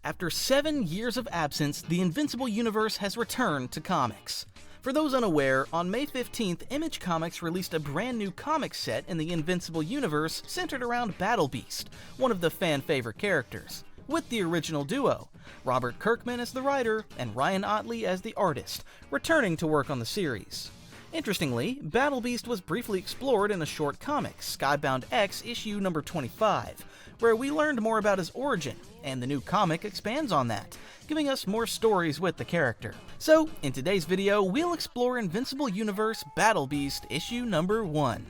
After 7 years of absence, the Invincible Universe has returned to comics. For those unaware, on May 15th, Image Comics released a brand new comic set in the Invincible Universe centered around Battlebeast, one of the fan-favorite characters, with the original duo, Robert Kirkman as the writer and Ryan Ottley as the artist, returning to work on the series. Interestingly, Battlebeast was briefly explored in a short comic, Skybound X issue number 25, where we learned more about his origin, and the new comic expands on that, giving us more stories with the character. So, in today's video, we'll explore Invincible Universe Battlebeast issue number 1.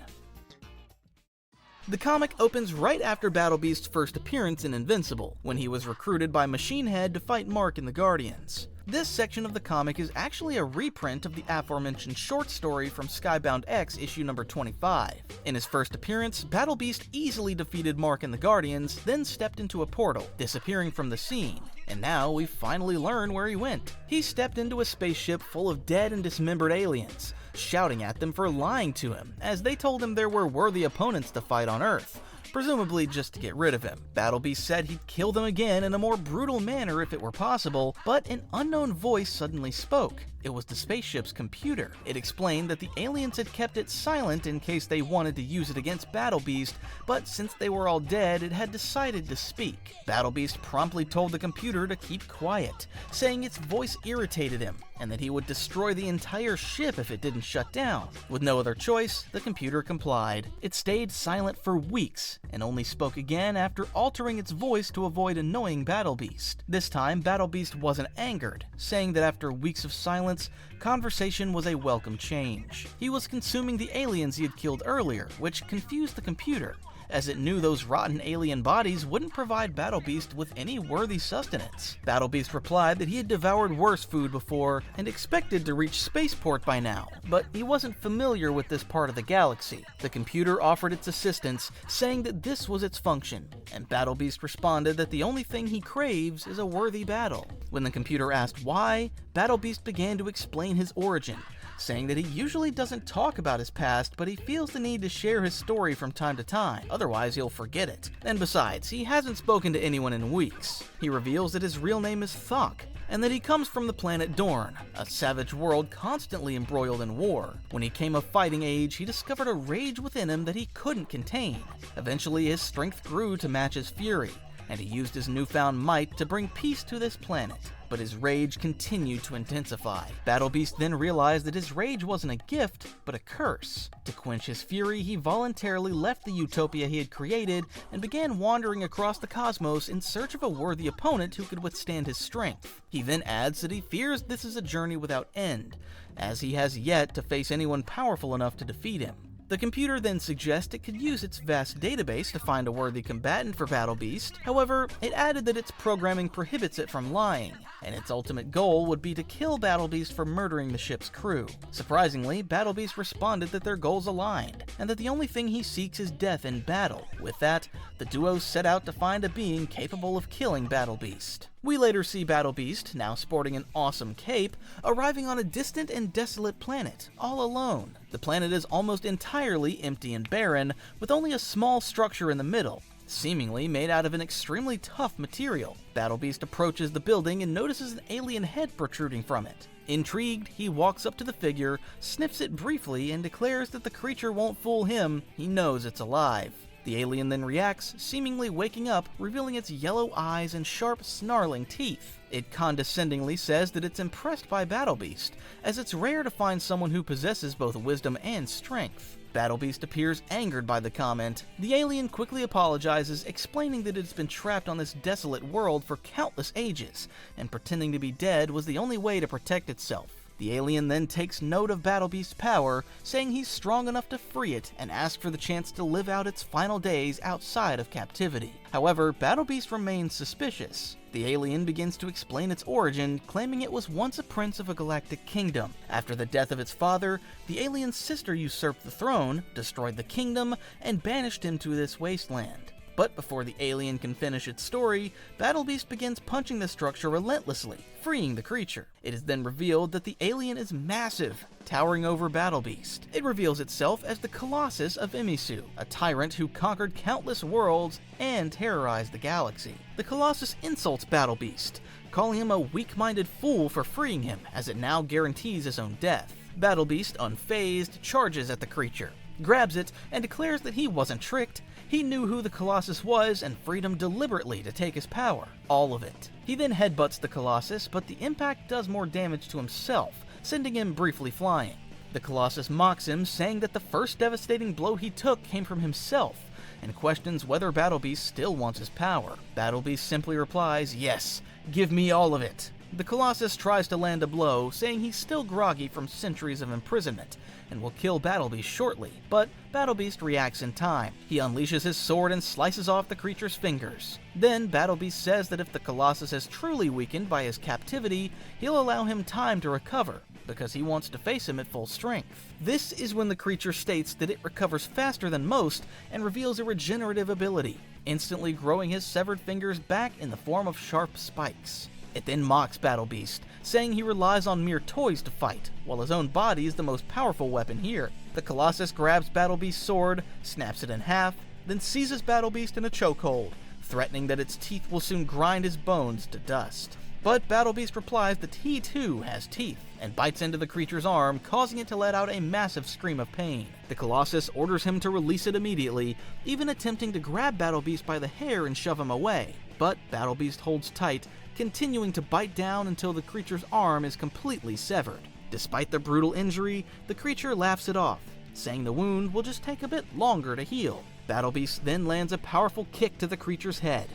The comic opens right after Battlebeast's first appearance in Invincible, when he was recruited by Machine Head to fight Mark and the Guardians. This section of the comic is actually a reprint of the aforementioned short story from Skybound X issue number 25. In his first appearance, Battlebeast easily defeated Mark and the Guardians, then stepped into a portal, disappearing from the scene. And now we finally learn where he went. He stepped into a spaceship full of dead and dismembered aliens, shouting at them for lying to him, as they told him there were worthy opponents to fight on Earth, presumably just to get rid of him. Battlebeast said he'd kill them again in a more brutal manner if it were possible, but an unknown voice suddenly spoke. It was the spaceship's computer. It explained that the aliens had kept it silent in case they wanted to use it against Battlebeast, but since they were all dead, it had decided to speak. Battlebeast promptly told the computer to keep quiet, saying its voice irritated him, and that he would destroy the entire ship if it didn't shut down. With no other choice, the computer complied. It stayed silent for weeks, and only spoke again after altering its voice to avoid annoying Battlebeast. This time, Battlebeast wasn't angered, saying that after weeks of silence, conversation was a welcome change. He was consuming the aliens he had killed earlier, which confused the computer, as it knew those rotten alien bodies wouldn't provide Battlebeast with any worthy sustenance. Battlebeast replied that he had devoured worse food before and expected to reach spaceport by now, but he wasn't familiar with this part of the galaxy. The computer offered its assistance, saying that this was its function, and Battlebeast responded that the only thing he craves is a worthy battle. When the computer asked why, Battlebeast began to explain his origin, saying that he usually doesn't talk about his past, but he feels the need to share his story from time to time, otherwise he'll forget it. And besides, he hasn't spoken to anyone in weeks. He reveals that his real name is Thok, and that he comes from the planet Dorn, a savage world constantly embroiled in war. When he came of fighting age, he discovered a rage within him that he couldn't contain. Eventually, his strength grew to match his fury, and he used his newfound might to bring peace to this planet. But his rage continued to intensify. Battlebeast then realized that his rage wasn't a gift, but a curse. To quench his fury, he voluntarily left the utopia he had created and began wandering across the cosmos in search of a worthy opponent who could withstand his strength. He then adds that he fears this is a journey without end, as he has yet to face anyone powerful enough to defeat him. The computer then suggests it could use its vast database to find a worthy combatant for Battlebeast. However, it added that its programming prohibits it from lying, and its ultimate goal would be to kill Battlebeast for murdering the ship's crew. Surprisingly, Battlebeast responded that their goals aligned, and that the only thing he seeks is death in battle. With that, the duo set out to find a being capable of killing Battlebeast. We later see Battlebeast, now sporting an awesome cape, arriving on a distant and desolate planet, all alone. The planet is almost entirely empty and barren, with only a small structure in the middle, seemingly made out of an extremely tough material. Battlebeast approaches the building and notices an alien head protruding from it. Intrigued, he walks up to the figure, sniffs it briefly, and declares that the creature won't fool him. He knows it's alive. The alien then reacts, seemingly waking up, revealing its yellow eyes and sharp, snarling teeth. It condescendingly says that it's impressed by Battlebeast, as it's rare to find someone who possesses both wisdom and strength. Battlebeast appears angered by the comment. The alien quickly apologizes, explaining that it's been trapped on this desolate world for countless ages, and pretending to be dead was the only way to protect itself. The alien then takes note of Battlebeast's power, saying he's strong enough to free it and ask for the chance to live out its final days outside of captivity. However, Battlebeast remains suspicious. The alien begins to explain its origin, claiming it was once a prince of a galactic kingdom. After the death of its father, the alien's sister usurped the throne, destroyed the kingdom, and banished him to this wasteland. But before the alien can finish its story, Battlebeast begins punching the structure relentlessly, freeing the creature. It is then revealed that the alien is massive, towering over Battlebeast. It reveals itself as the Colossus of Emisu, a tyrant who conquered countless worlds and terrorized the galaxy. The Colossus insults Battlebeast, calling him a weak-minded fool for freeing him, as it now guarantees his own death. Battlebeast, unfazed, charges at the creature, grabs it, and declares that he wasn't tricked. He knew who the Colossus was and freed him deliberately to take his power. All of it. He then headbutts the Colossus, but the impact does more damage to himself, sending him briefly flying. The Colossus mocks him, saying that the first devastating blow he took came from himself, and questions whether Battlebeast still wants his power. Battlebeast simply replies, "Yes, give me all of it." The Colossus tries to land a blow, saying he's still groggy from centuries of imprisonment, and will kill Battlebeast shortly, but Battlebeast reacts in time. He unleashes his sword and slices off the creature's fingers. Then Battlebeast says that if the Colossus is truly weakened by his captivity, he'll allow him time to recover, because he wants to face him at full strength. This is when the creature states that it recovers faster than most and reveals a regenerative ability, instantly growing his severed fingers back in the form of sharp spikes. It then mocks Battlebeast, saying he relies on mere toys to fight, while his own body is the most powerful weapon here. The Colossus grabs Battlebeast's sword, snaps it in half, then seizes Battlebeast in a chokehold, threatening that its teeth will soon grind his bones to dust. But Battlebeast replies that he too has teeth, and bites into the creature's arm, causing it to let out a massive scream of pain. The Colossus orders him to release it immediately, even attempting to grab Battlebeast by the hair and shove him away. But Battlebeast holds tight, continuing to bite down until the creature's arm is completely severed. Despite the brutal injury, the creature laughs it off, saying the wound will just take a bit longer to heal. Battlebeast then lands a powerful kick to the creature's head.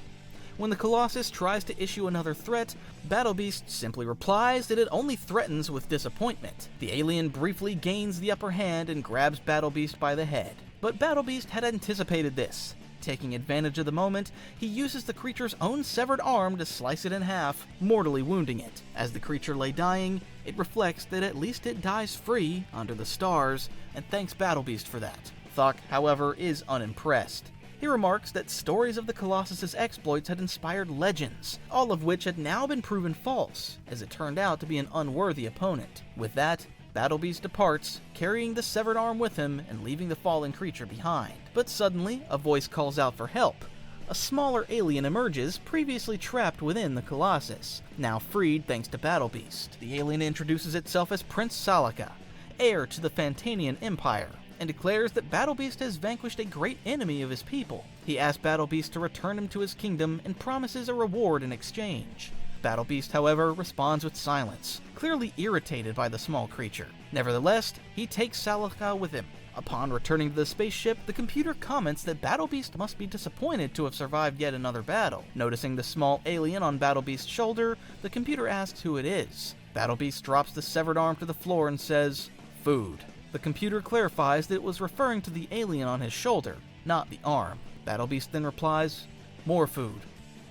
When the Colossus tries to issue another threat, Battlebeast simply replies that it only threatens with disappointment. The alien briefly gains the upper hand and grabs Battlebeast by the head. But Battlebeast had anticipated this. Taking advantage of the moment, he uses the creature's own severed arm to slice it in half, mortally wounding it. As the creature lay dying, it reflects that at least it dies free, under the stars, and thanks Battlebeast for that. Thok, however, is unimpressed. He remarks that stories of the Colossus's exploits had inspired legends, all of which had now been proven false, as it turned out to be an unworthy opponent. With that, Battlebeast departs, carrying the severed arm with him and leaving the fallen creature behind. But suddenly, a voice calls out for help. A smaller alien emerges, previously trapped within the Colossus, now freed thanks to Battlebeast. The alien introduces itself as Prince Salaka, heir to the Fantanian Empire, and declares that Battlebeast has vanquished a great enemy of his people. He asks Battlebeast to return him to his kingdom and promises a reward in exchange. Battlebeast, however, responds with silence, clearly irritated by the small creature. Nevertheless, he takes Salaka with him. Upon returning to the spaceship, the computer comments that Battlebeast must be disappointed to have survived yet another battle. Noticing the small alien on Battlebeast's shoulder, the computer asks who it is. Battlebeast drops the severed arm to the floor and says, "Food." The computer clarifies that it was referring to the alien on his shoulder, not the arm. Battlebeast then replies, "More food.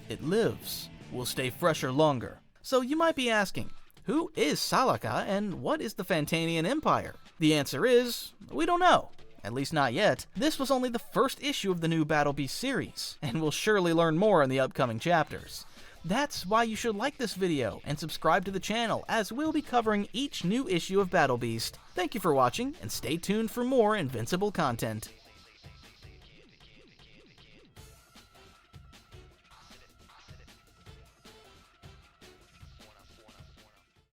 It lives. Will stay fresher longer." So you might be asking, who is Salaka and what is the Fantanian Empire? The answer is, we don't know. At least not yet. This was only the first issue of the new Battlebeast series, and we'll surely learn more in the upcoming chapters. That's why you should like this video and subscribe to the channel, as we'll be covering each new issue of Battlebeast. Thank you for watching, and stay tuned for more Invincible content.